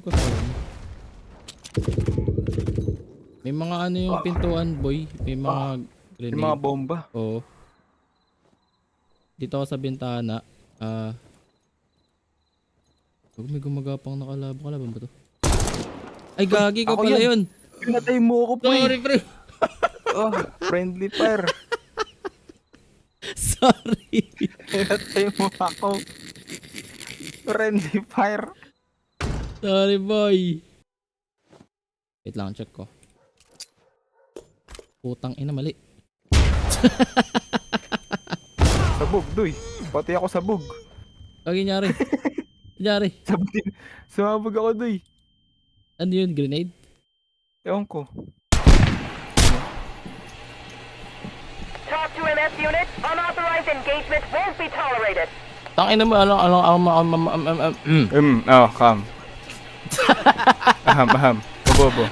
ko sa may mga ano yung pintuan, boy. May mga grenade. Yung mga bomba. Oo. Dito ako sa bintana. May gumagapang nakalaban ba to? Ay, gagi ko Ako pala yan. yun. Pinatay mo ako, pre. Sorry, pre. Oh, friendly fire. Sorry. Pinatay mo ako. Friendly fire. Sorry, boy. Wait lang, check ko. Putang ina, mali. Sabog, duy. Pati ako sabog. Lagi nyari. Nyari. Sabogin. Sumabog ako, duy. Ano yun? Grenade? Ewan ko. Talk to MS unit. Unauthorized engagement won't be tolerated. Tangina mo, Come. Aham. Bobo.